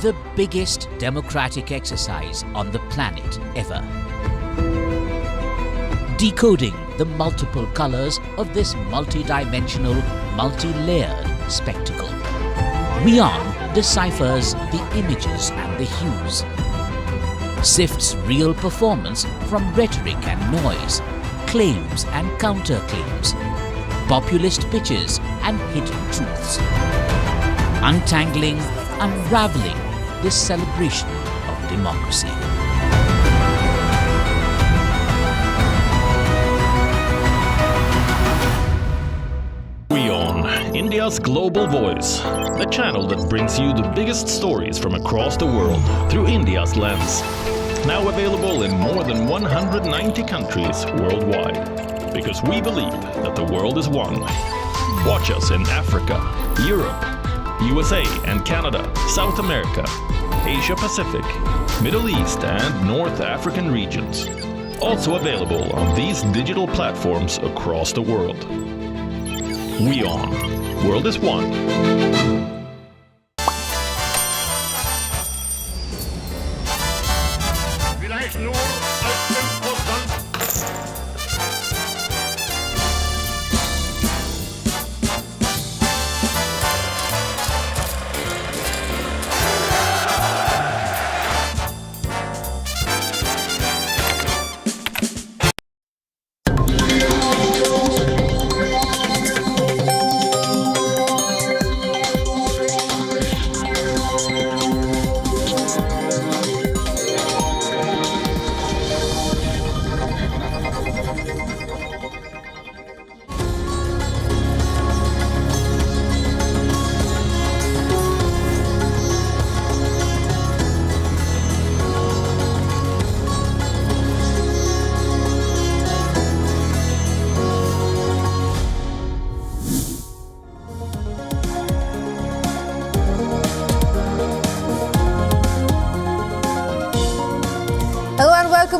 the biggest democratic exercise on the planet ever. Decoding the multiple colors of this multi-dimensional, multi-layered spectacle. WION deciphers the images and the hues, sifts real performance from rhetoric and noise, claims and counterclaims, populist pitches and hidden truths. Untangling, unraveling this celebration of democracy. WION, India's global voice, the channel that brings you the biggest stories from across the world through India's lens. Now available in more than 190 countries worldwide. Because we believe that the world is one. Watch us in Africa, Europe, USA and Canada, South America, Asia Pacific, Middle East and North African regions. Also available on these digital platforms across the world. WION, World is One.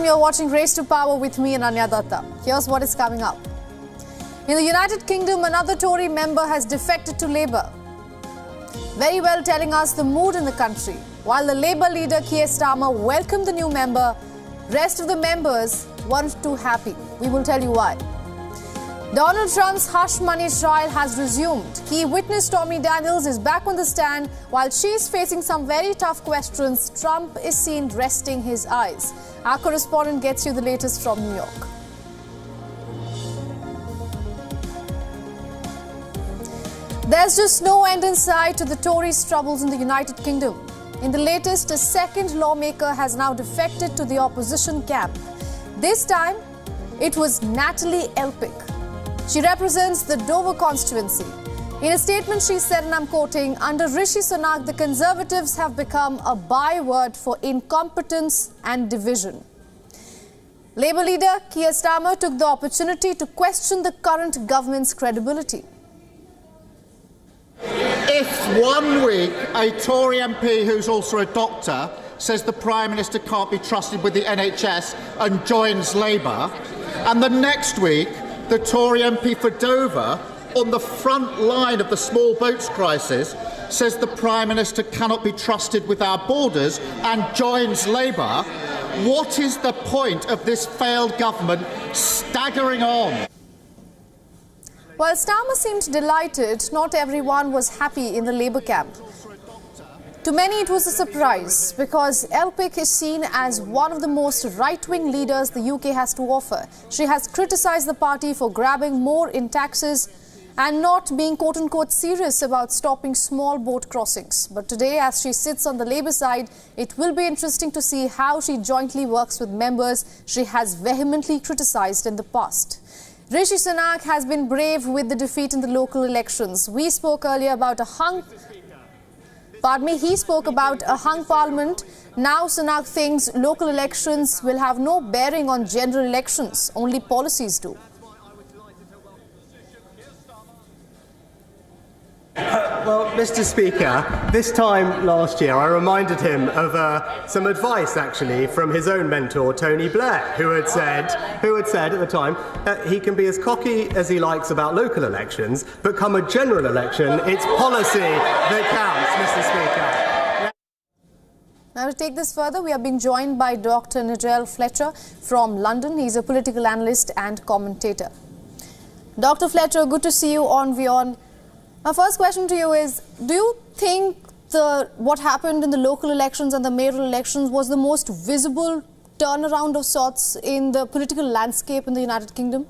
You're watching Race to Power with me, Ananya Datta. Here's what is coming up. In the United Kingdom, another Tory member has defected to Labour. Very well telling us the mood in the country. While the Labour leader Keir Starmer welcomed the new member, rest of the members weren't too happy. We will tell you why. Donald Trump's hush money trial has resumed. Key witness Stormy Daniels is back on the stand. While she's facing some very tough questions, Trump is seen resting his eyes. Our correspondent gets you the latest from New York. There's just no end in sight to the Tories' troubles in the United Kingdom. In the latest, a second lawmaker has now defected to the opposition camp. This time, it was Natalie Elpick. She represents the Dover constituency. In a statement, she said, and I'm quoting, "Under Rishi Sunak, the Conservatives have become a byword for incompetence and division." Labour leader Keir Starmer took the opportunity to question the current government's credibility. If 1 week a Tory MP who's also a doctor says the Prime Minister can't be trusted with the NHS and joins Labour, and the next week the Tory MP for Dover, on the front line of the small boats crisis, says the Prime Minister cannot be trusted with our borders and joins Labour, what is the point of this failed government staggering on? While Starmer seemed delighted, not everyone was happy in the Labour camp. To many, it was a surprise because Elpick is seen as one of the most right-wing leaders the UK has to offer. She has criticised the party for grabbing more in taxes and not being quote-unquote serious about stopping small boat crossings. But today, as she sits on the Labour side, it will be interesting to see how she jointly works with members she has vehemently criticised in the past. Rishi Sunak has been brave with the defeat in the local elections. We spoke earlier about he spoke about a hung parliament. Now Sunak thinks local elections will have no bearing on general elections, only policies do. Well, Mr. Speaker, this time last year I reminded him of some advice, actually, from his own mentor, Tony Blair, who had said at the time that he can be as cocky as he likes about local elections, but come a general election, it's policy that counts, Mr. Speaker. Now, to take this further, we are being joined by Dr. Nigel Fletcher from London. He's a political analyst and commentator. Dr. Fletcher, good to see you on WION. My first question to you is, do you think what happened in the local elections and the mayoral elections was the most visible turnaround of sorts in the political landscape in the United Kingdom?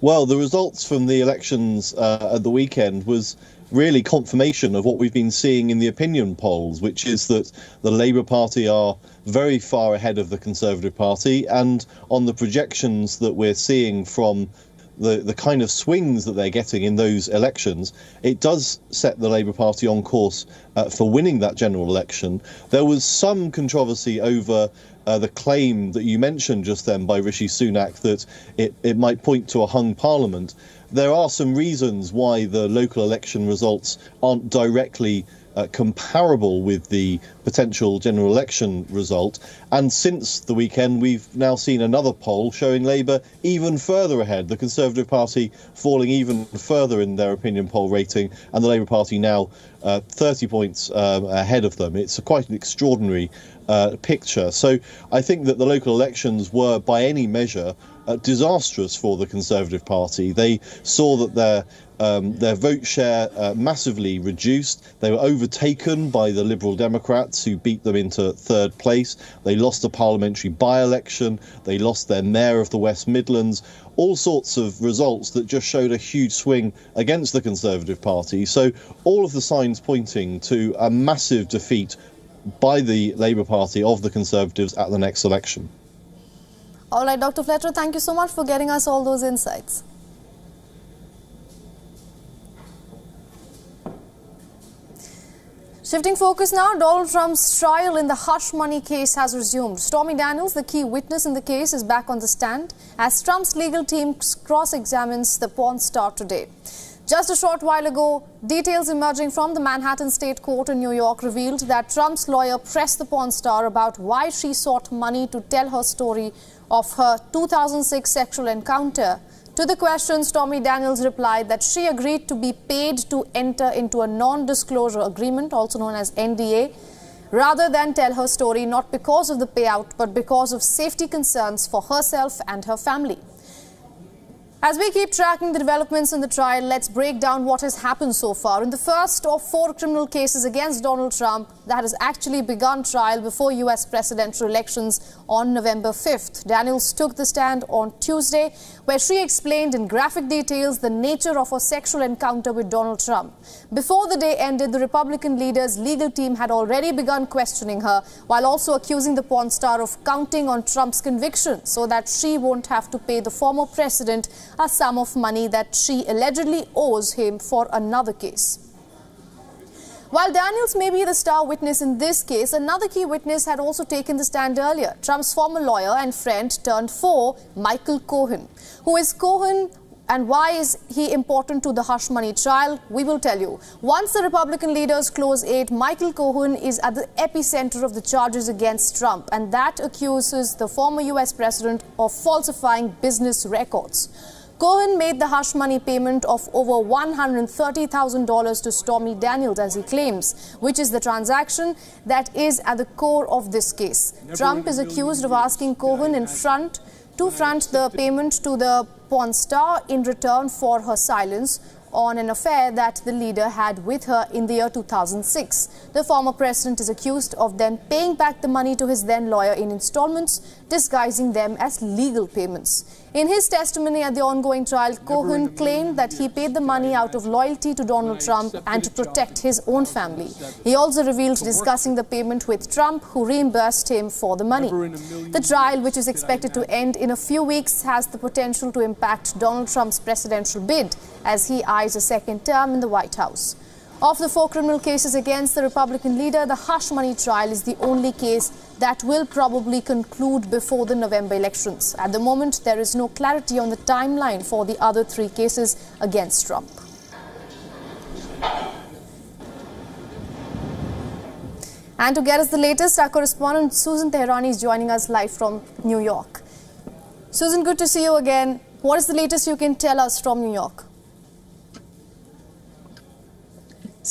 Well, the results from the elections at the weekend was really confirmation of what we've been seeing in the opinion polls, which is that the Labour Party are very far ahead of the Conservative Party, and on the projections that we're seeing from the kind of swings that they're getting in those elections, it does set the Labour Party on course for winning that general election. There was some controversy over the claim that you mentioned just then by Rishi Sunak that it might point to a hung parliament. There are some reasons why the local election results aren't directly comparable with the potential general election result. And since the weekend, we've now seen another poll showing Labour even further ahead, the Conservative Party falling even further in their opinion poll rating, and the Labour Party now 30 points ahead of them. It's quite an extraordinary picture. So I think that the local elections were, by any measure, disastrous for the Conservative Party. They saw that their vote share massively reduced. They were overtaken by the Liberal Democrats, who beat them into third place. They lost a parliamentary by-election. They lost their mayor of the West Midlands. All sorts of results that just showed a huge swing against the Conservative Party. So all of the signs pointing to a massive defeat by the Labour Party of the Conservatives at the next election. All right, Dr. Fletcher, thank you so much for getting us all those insights. Shifting focus now, Donald Trump's trial in the hush money case has resumed. Stormy Daniels, the key witness in the case, is back on the stand as Trump's legal team cross-examines the porn star today. Just a short while ago, details emerging from the Manhattan State Court in New York revealed that Trump's lawyer pressed the porn star about why she sought money to tell her story of her 2006 sexual encounter. To the question, Stormy Daniels replied that she agreed to be paid to enter into a non-disclosure agreement, also known as NDA, rather than tell her story, not because of the payout, but because of safety concerns for herself and her family. As we keep tracking the developments in the trial, let's break down what has happened so far. In the first of 4 criminal cases against Donald Trump that has actually begun trial before US presidential elections on November 5th. Daniels took the stand on Tuesday, where she explained in graphic details the nature of her sexual encounter with Donald Trump. Before the day ended, the Republican leader's legal team had already begun questioning her, while also accusing the porn star of counting on Trump's conviction so that she won't have to pay the former president a sum of money that she allegedly owes him for another case. While Daniels may be the star witness in this case, another key witness had also taken the stand earlier. Trump's former lawyer and friend turned foe, Michael Cohen. Who is Cohen and why is he important to the hush money trial? We will tell you. Once the Republican leader's close aide, Michael Cohen, is at the epicenter of the charges against Trump, and that accuses the former US president of falsifying business records. Cohen made the hush money payment of over $130,000 to Stormy Daniels, as he claims, which is the transaction that is at the core of this case. Trump is accused of asking Cohen to front the payment to the porn star in return for her silence on an affair that the leader had with her in the year 2006. The former president is accused of then paying back the money to his then lawyer in installments, disguising them as legal payments. In his testimony at the ongoing trial, Cohen claimed that he paid the money out of loyalty to Donald Trump and to protect his own family. He also revealed discussing the payment with Trump, who reimbursed him for the money. The trial, which is expected to end in a few weeks, has the potential to impact Donald Trump's presidential bid as he eyes a second term in the White House. Of the 4 criminal cases against the Republican leader, the hush money trial is the only case that will probably conclude before the November elections. At the moment, there is no clarity on the timeline for the other 3 cases against Trump. And to get us the latest, our correspondent Susan Teherani is joining us live from New York. Susan, good to see you again. What is the latest you can tell us from New York?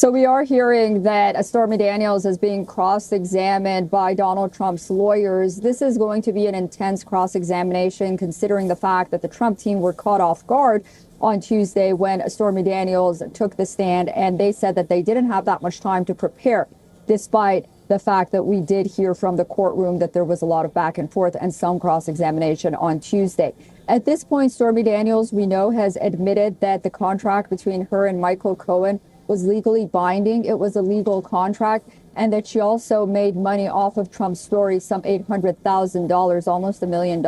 So we are hearing that Stormy Daniels is being cross-examined by Donald Trump's lawyers. This is going to be an intense cross-examination, considering the fact that the Trump team were caught off guard on Tuesday when Stormy Daniels took the stand, and they said that they didn't have that much time to prepare, despite the fact that we did hear from the courtroom that there was a lot of back and forth and some cross-examination on Tuesday. At this point, Stormy Daniels, we know, has admitted that the contract between her and Michael Cohen was legally binding. It was a legal contract, and that she also made money off of Trump's story, some $800,000, almost $1 million.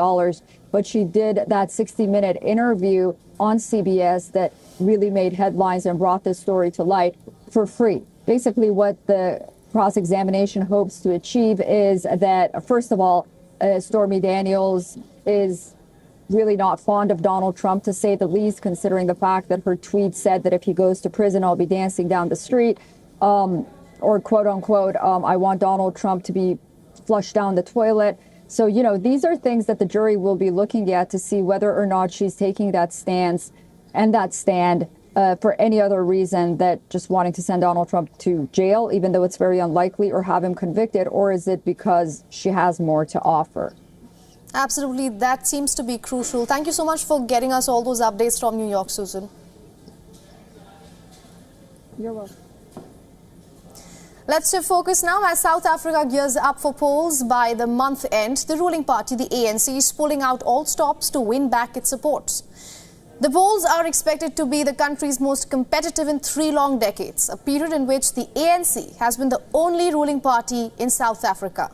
But she did that 60-minute interview on CBS that really made headlines and brought this story to light for free. Basically, what the cross-examination hopes to achieve is that, first of all, Stormy Daniels is really not fond of Donald Trump, to say the least, considering the fact that her tweet said that if he goes to prison, I'll be dancing down the street, or quote unquote, I want Donald Trump to be flushed down the toilet. So, you know, these are things that the jury will be looking at to see whether or not she's taking that stance and that stand for any other reason that just wanting to send Donald Trump to jail, even though it's very unlikely, or have him convicted, or is it because she has more to offer? Absolutely, that seems to be crucial. Thank you so much for getting us all those updates from New York, Susan. You're welcome. Let's shift focus now as South Africa gears up for polls by the month end. The ruling party, the ANC, is pulling out all stops to win back its support. The polls are expected to be the country's most competitive in 3 long decades, a period in which the ANC has been the only ruling party in South Africa.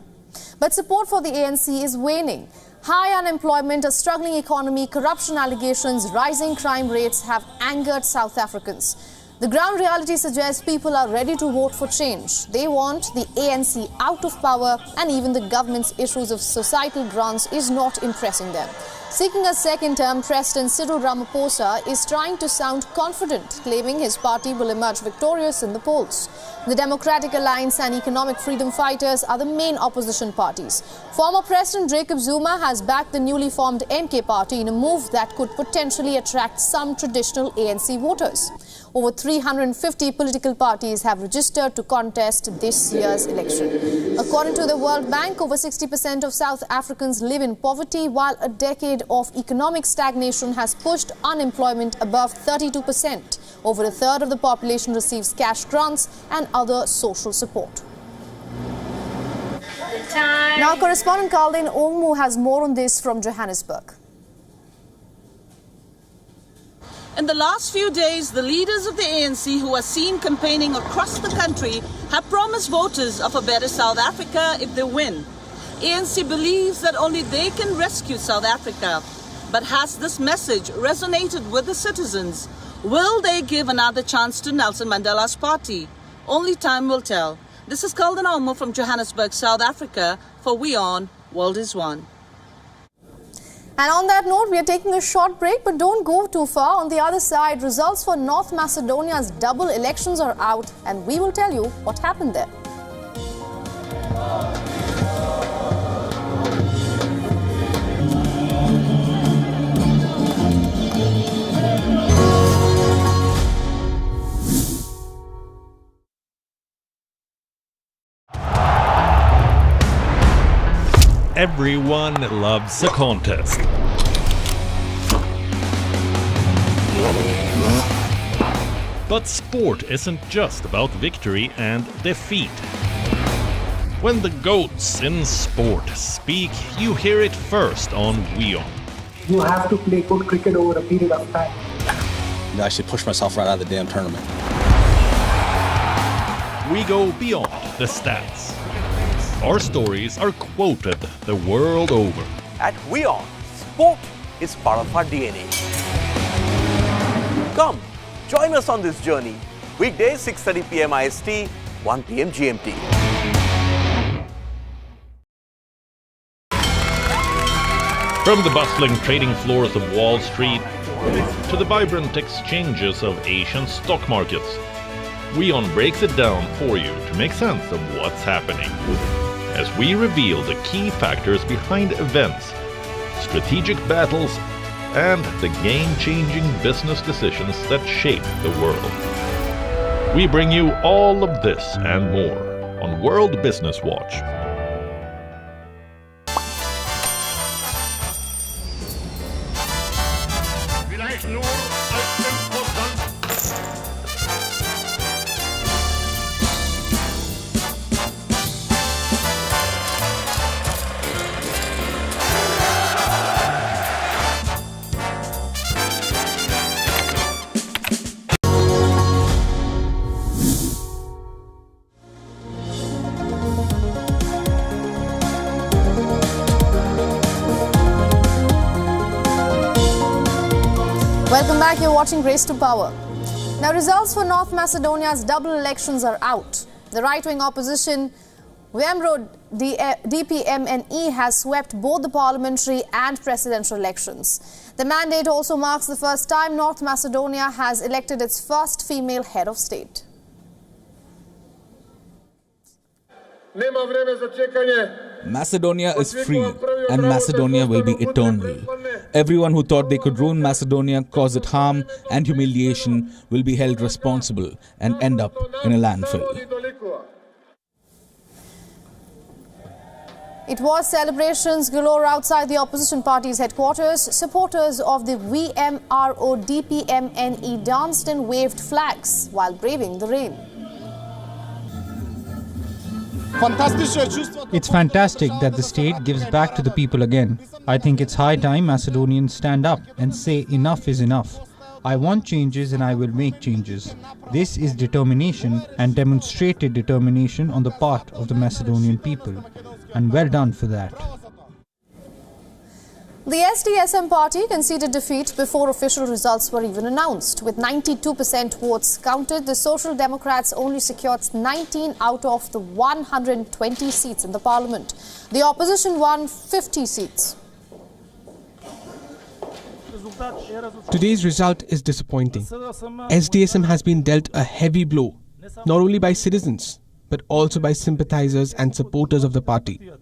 But support for the ANC is waning. High unemployment, a struggling economy, corruption allegations, rising crime rates have angered South Africans. The ground reality suggests people are ready to vote for change. They want the ANC out of power, and even the government's issues of societal grants is not impressing them. Seeking a second term, President Cyril Ramaphosa is trying to sound confident, claiming his party will emerge victorious in the polls. The Democratic Alliance and Economic Freedom Fighters are the main opposition parties. Former President Jacob Zuma has backed the newly formed MK party in a move that could potentially attract some traditional ANC voters. Over 350 political parties have registered to contest this year's election. According to the World Bank, over 60% of South Africans live in poverty, while a decade of economic stagnation has pushed unemployment above 32%. Over a third of the population receives cash grants and other social support. Now, correspondent Carlin Ongmu has more on this from Johannesburg. In the last few days, the leaders of the ANC who are seen campaigning across the country have promised voters of a better South Africa if they win. ANC believes that only they can rescue South Africa. But has this message resonated with the citizens? Will they give another chance to Nelson Mandela's party? Only time will tell. This is Carlin Ongmu from Johannesburg, South Africa for WION World is One. And on that note, we are taking a short break, but don't go too far. On the other side, results for North Macedonia's double elections are out, and we will tell you what happened there. Everyone loves a contest. But sport isn't just about victory and defeat. When the GOATs in sport speak, you hear it first on WION. You have to play good cricket over a period of time. I should push myself right out of the damn tournament. We go beyond the stats. Our stories are quoted the world over. At WION, sport is part of our DNA. Come, join us on this journey. Weekdays 6:30 p.m. IST, 1 p.m. GMT. From the bustling trading floors of Wall Street to the vibrant exchanges of Asian stock markets, WION breaks it down for you to make sense of what's happening, as we reveal the key factors behind events, strategic battles, and the game-changing business decisions that shape the world. We bring you all of this and more on World Business Watch. Welcome back, you're watching Grace to Power. Now, results for North Macedonia's double elections are out. The right-wing opposition, WION DPMNE, has swept both the parliamentary and presidential elections. The mandate also marks the first time North Macedonia has elected its first female head of state. Macedonia is free, and Macedonia will be eternal. Everyone who thought they could ruin Macedonia, cause it harm and humiliation, will be held responsible and end up in a landfill. It was celebrations galore outside the opposition party's headquarters. Supporters of the WMRO DPMNE danced and waved flags while braving the rain. It's fantastic that the state gives back to the people again. I think it's high time Macedonians stand up and say enough is enough. I want changes and I will make changes. This is determination and demonstrated determination on the part of the Macedonian people. And well done for that. The SDSM party conceded defeat before official results were even announced. With 92% votes counted, the Social Democrats only secured 19 out of the 120 seats in the parliament. The opposition won 50 seats. Today's result is disappointing. SDSM has been dealt a heavy blow, not only by citizens, but also by sympathizers and supporters of the party.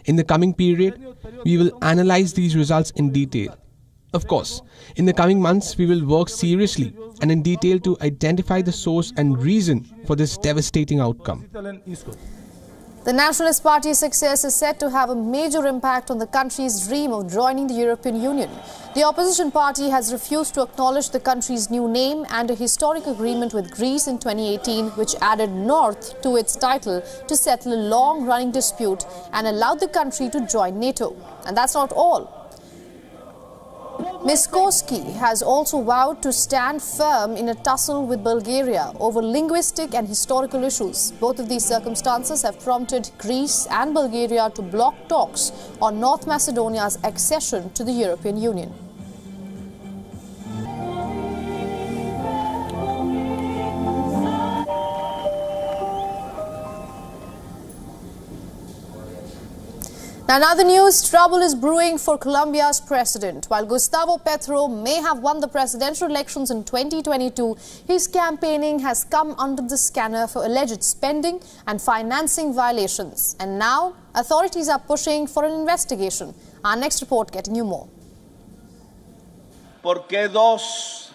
In the coming period, we will analyze these results in detail. Of course, in the coming months, we will work seriously and in detail to identify the source and reason for this devastating outcome. The Nationalist Party's success is said to have a major impact on the country's dream of joining the European Union. The opposition party has refused to acknowledge the country's new name and a historic agreement with Greece in 2018, which added North to its title to settle a long-running dispute and allowed the country to join NATO. And that's not all. Ms. Koski has also vowed to stand firm in a tussle with Bulgaria over linguistic and historical issues. Both of these circumstances have prompted Greece and Bulgaria to block talks on North Macedonia's accession to the European Union. Now, in other news, trouble is brewing for Colombia's president. While Gustavo Petro may have won the presidential elections in 2022, his campaigning has come under the scanner for alleged spending and financing violations. And now, authorities are pushing for an investigation. Our next report getting you more. ¿Por qué dos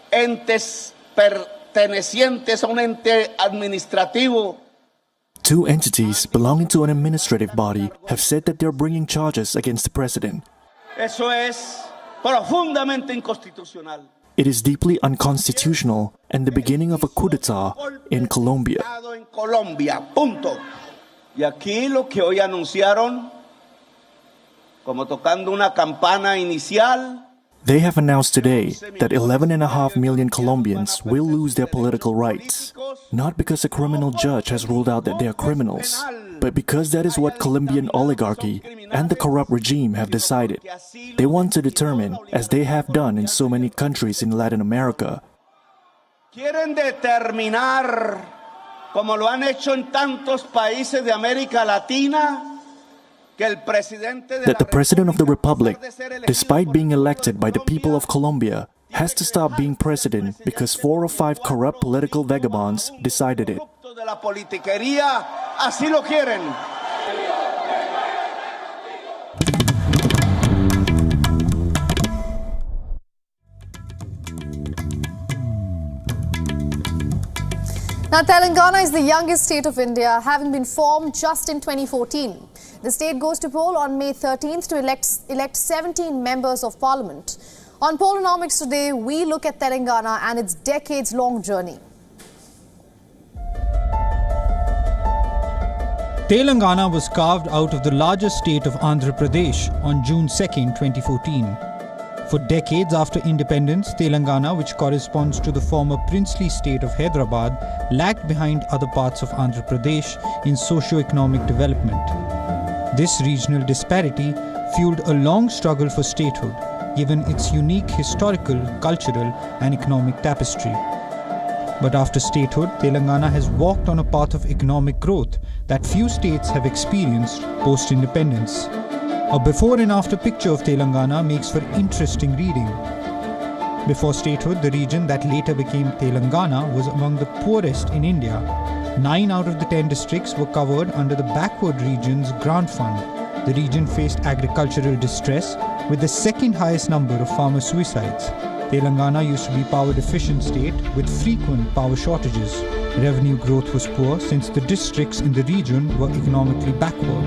entes pertenecientes a un ente administrativo? Two entities belonging to an administrative body have said that they're bringing charges against the president. Eso es profundamente inconstitucional. It is deeply unconstitutional and the beginning of a coup d'etat in Colombia. En Colombia, punto. Y aquí lo que hoy anunciaron, como tocando una campana inicial. They have announced today that 11.5 million Colombians will lose their political rights, not because a criminal judge has ruled out that they are criminals, but because that is what Colombian oligarchy and the corrupt regime have decided. They want to determine, as they have done in so many countries in Latin America, Quieren determinar, como lo han hecho en tantos países de América Latina, that the President of the Republic, despite being elected by the people of Colombia, has to stop being president because 4 or 5 corrupt political vagabonds decided it. Now, Telangana is the youngest state of India, having been formed just in 2014. The state goes to poll on May 13th to elect 17 members of parliament. On Polonomics today, we look at Telangana and its decades-long journey. Telangana was carved out of the larger state of Andhra Pradesh on June 2nd, 2014. For decades after independence, Telangana, which corresponds to the former princely state of Hyderabad, lagged behind other parts of Andhra Pradesh in socio-economic development. This regional disparity fueled a long struggle for statehood, given its unique historical, cultural, and economic tapestry. But after statehood, Telangana has walked on a path of economic growth that few states have experienced post-independence. A before and after picture of Telangana makes for interesting reading. Before statehood, the region that later became Telangana was among the poorest in India. 9 out of the 10 districts were covered under the Backward Regions Grant Fund. The region faced agricultural distress with the second highest number of farmer suicides. Telangana used to be a power deficient state with frequent power shortages. Revenue growth was poor since the districts in the region were economically backward.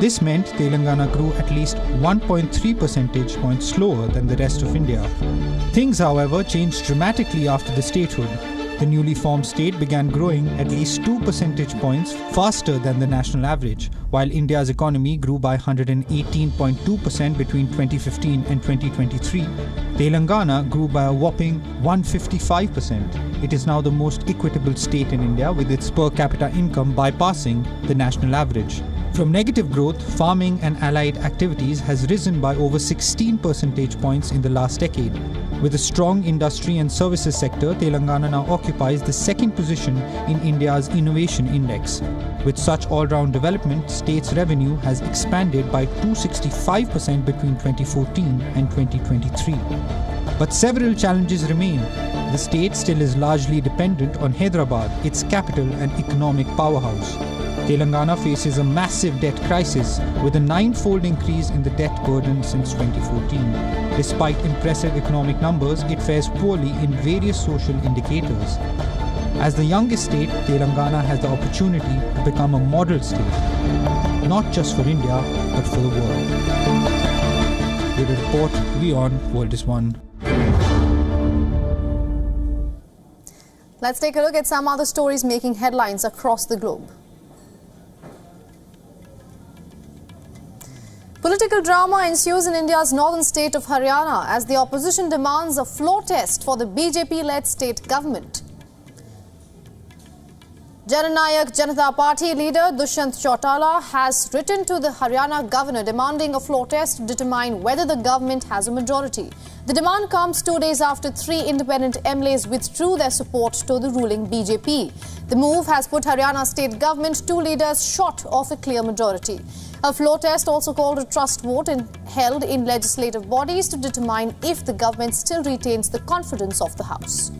This meant Telangana grew at least 1.3 percentage points slower than the rest of India. Things, however, changed dramatically after the statehood. The newly formed state began growing at least 2 percentage points faster than the national average, while India's economy grew by 118.2% between 2015 and 2023. Telangana grew by a whopping 155%. It is now the most equitable state in India, with its per capita income bypassing the national average. From negative growth, farming and allied activities has risen by over 16 percentage points in the last decade. With a strong industry and services sector, Telangana now occupies the second position in India's Innovation Index. With such all-round development, state's revenue has expanded by 265% between 2014 and 2023. But several challenges remain. The state still is largely dependent on Hyderabad, its capital and economic powerhouse. Telangana faces a massive debt crisis with a 9-fold increase in the debt burden since 2014. Despite impressive economic numbers, it fares poorly in various social indicators. As the youngest state, Telangana has the opportunity to become a model state, not just for India, but for the world. With a report, WION World is One. Let's take a look at some other stories making headlines across the globe. Political drama ensues in India's northern state of Haryana as the opposition demands a floor test for the BJP-led state government. Jananayak Janata Party leader Dushyant Chautala has written to the Haryana governor demanding a floor test to determine whether the government has a majority. The demand comes 2 days after 3 independent MLAs withdrew their support to the ruling BJP. The move has put Haryana state government 2 leaders short of a clear majority. A floor test, also called a trust vote, held in legislative bodies to determine if the government still retains the confidence of the House.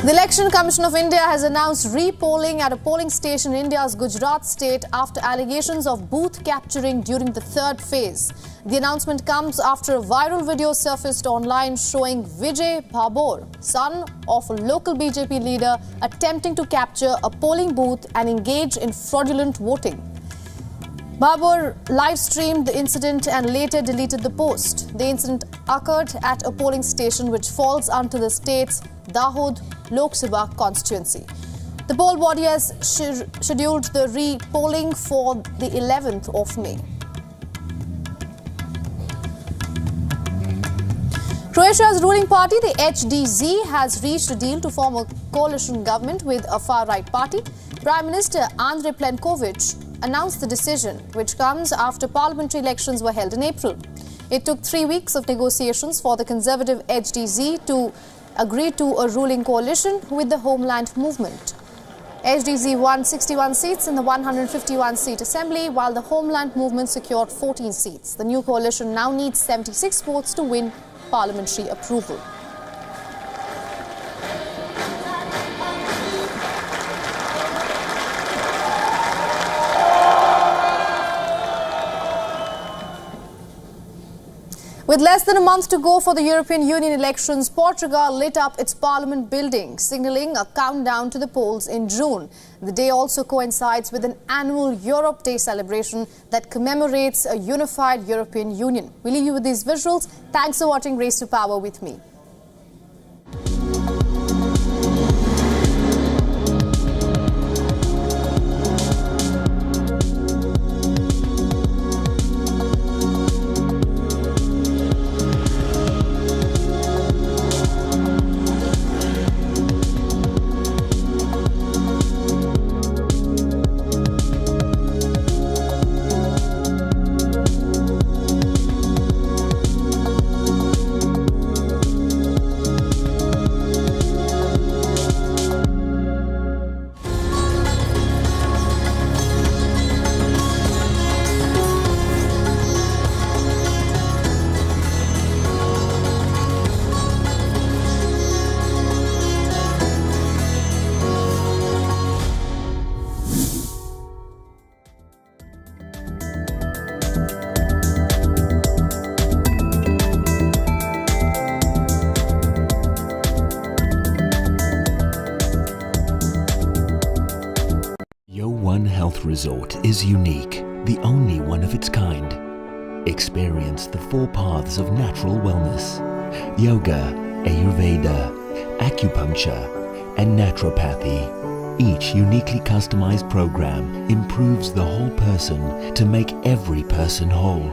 The Election Commission of India has announced re-polling at a polling station in India's Gujarat state after allegations of booth capturing during the 3rd phase. The announcement comes after a viral video surfaced online showing Vijay Babur, son of a local BJP leader, attempting to capture a polling booth and engage in fraudulent voting. Babur live-streamed the incident and later deleted the post. The incident occurred at a polling station which falls under the state's Dahod Lok Sabha constituency. The poll body has scheduled the re-polling for the 11th of May. Croatia's ruling party, the HDZ, has reached a deal to form a coalition government with a far-right party. Prime Minister Andrej Plenković announced the decision, which comes after parliamentary elections were held in April. It took 3 weeks of negotiations for the conservative HDZ to agree to a ruling coalition with the Homeland Movement. HDZ won 61 seats in the 151-seat assembly, while the Homeland Movement secured 14 seats. The new coalition now needs 76 votes to win parliamentary approval. With less than a month to go for the European Union elections, Portugal lit up its parliament building, signalling a countdown to the polls in June. The day also coincides with an annual Europe Day celebration that commemorates a unified European Union. We leave you with these visuals. Thanks for watching Race to Power with me. WION Health Resort is unique, the only one of its kind. Experience the 4 paths of natural wellness: yoga, Ayurveda, acupuncture, and naturopathy. Each uniquely customized program improves the whole person to make every person whole.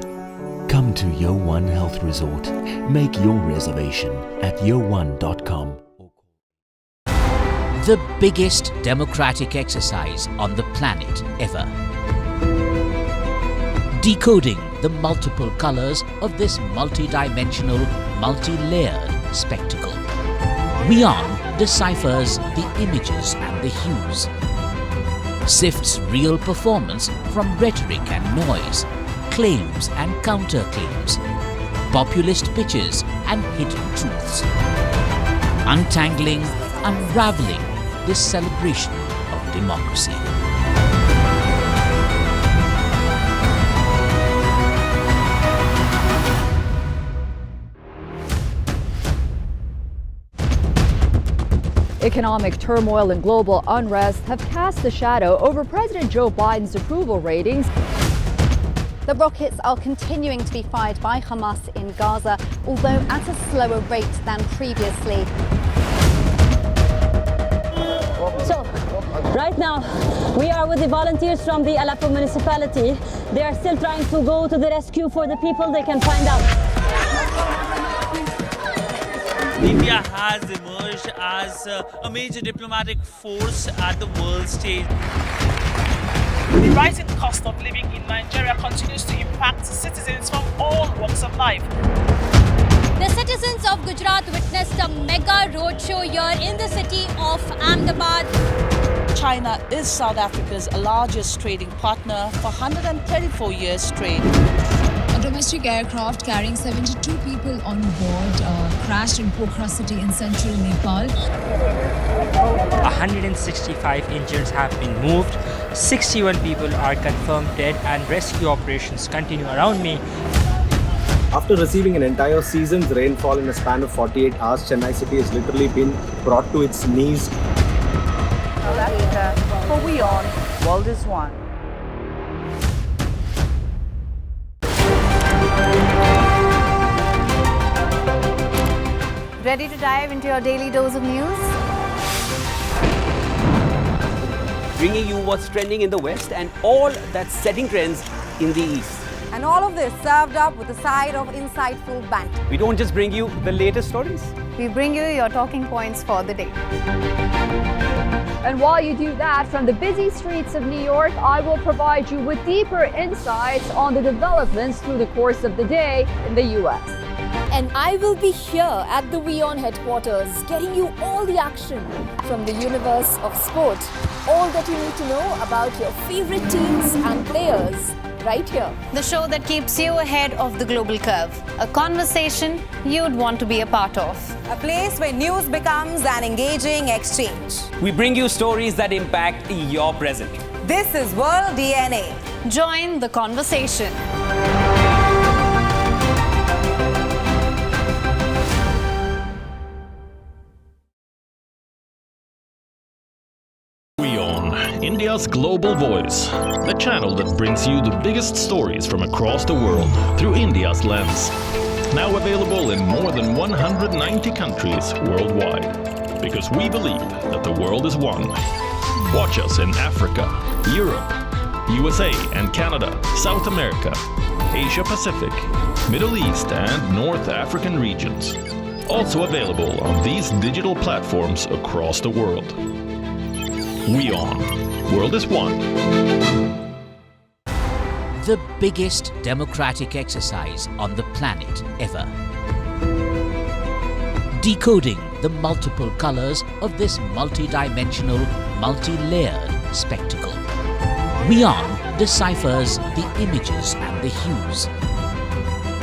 Come to WION Health Resort. Make your reservation at yowan.com. The biggest democratic exercise on the planet ever. Decoding the multiple colors of this multi-dimensional, multi-layered spectacle. WION deciphers the images and the hues. Sifts real performance from rhetoric and noise, claims and counterclaims, populist pitches and hidden truths. Untangling, unraveling this celebration of democracy. Economic turmoil and global unrest have cast a shadow over President Joe Biden's approval ratings. The rockets are continuing to be fired by Hamas in Gaza, although at a slower rate than previously. So, right now, we are with the volunteers from the Aleppo municipality. They are still trying to go to the rescue for the people they can find out. India has emerged as a major diplomatic force at the world stage. The rising cost of living in Nigeria continues to impact citizens from all walks of life. The citizens of Gujarat witnessed a mega roadshow here in the city of Ahmedabad. China is South Africa's largest trading partner for 134 years straight. A domestic aircraft carrying 72 people on board crashed in Pokhara city in central Nepal. 165 injuries have been moved, 61 people are confirmed dead, and rescue operations continue around me. After receiving an entire season's rainfall in a span of 48 hours, Chennai city has literally been brought to its knees. South Africa, for WION, World is One. Ready to dive into your daily dose of news? Bringing you what's trending in the West and all that's setting trends in the East. And all of this served up with a side of insightful banter. We don't just bring you the latest stories. We bring you your talking points for the day. And while you do that, from the busy streets of New York, I will provide you with deeper insights on the developments through the course of the day in the U.S. And I will be here at the WION headquarters, getting you all the action from the universe of sport. All that you need to know about your favorite teams and players, right here. The show that keeps you ahead of the global curve. A conversation you'd want to be a part of. A place where news becomes an engaging exchange. We bring you stories that impact your present. This is World DNA. Join the conversation. WION, India's global voice, the channel that brings you the biggest stories from across the world through India's lens. Now available in more than 190 countries worldwide, because we believe that the world is one. Watch us in Africa, Europe, USA and Canada, South America, Asia Pacific, Middle East and North African regions. Also available on these digital platforms across the world. WION, World is One. The biggest democratic exercise on the planet ever. Decoding the multiple colors of this multi-dimensional, multi-layered spectacle. WION deciphers the images and the hues.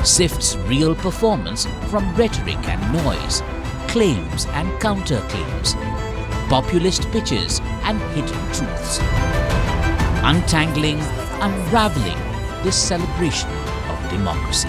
Sifts real performance from rhetoric and noise, claims and counterclaims, populist pitches and hidden truths. Untangling, unraveling this celebration of democracy.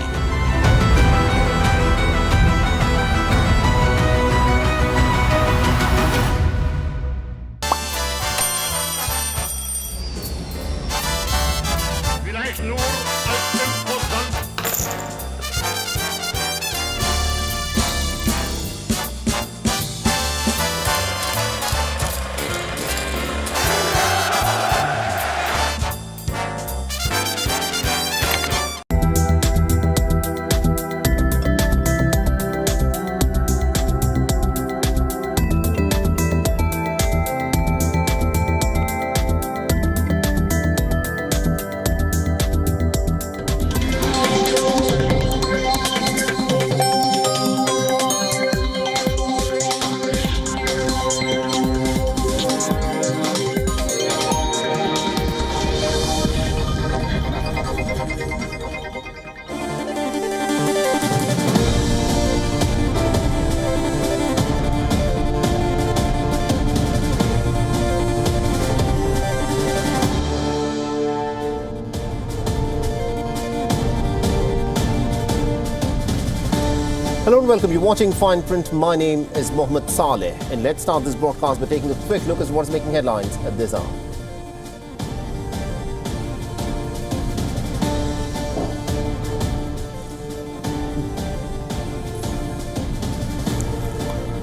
Hello and welcome. You're watching Fine Print. My name is Mohammed Saleh, and let's start this broadcast by taking a quick look at what's making headlines at this hour.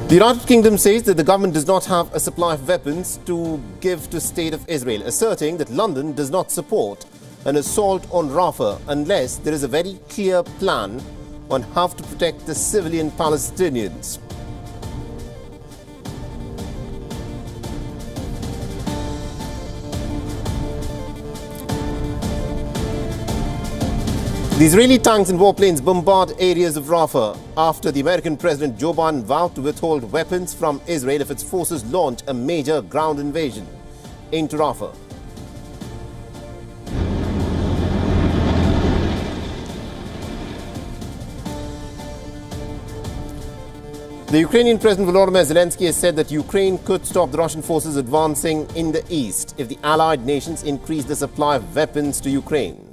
The United Kingdom says that the government does not have a supply of weapons to give to State of Israel, asserting that London does not support an assault on Rafah unless there is a very clear plan on how to protect the civilian Palestinians. The Israeli tanks and warplanes bombard areas of Rafah after the American President Joe Biden vowed to withhold weapons from Israel if its forces launch a major ground invasion into Rafah. The Ukrainian President Volodymyr Zelensky has said that Ukraine could stop the Russian forces advancing in the east if the allied nations increase the supply of weapons to Ukraine.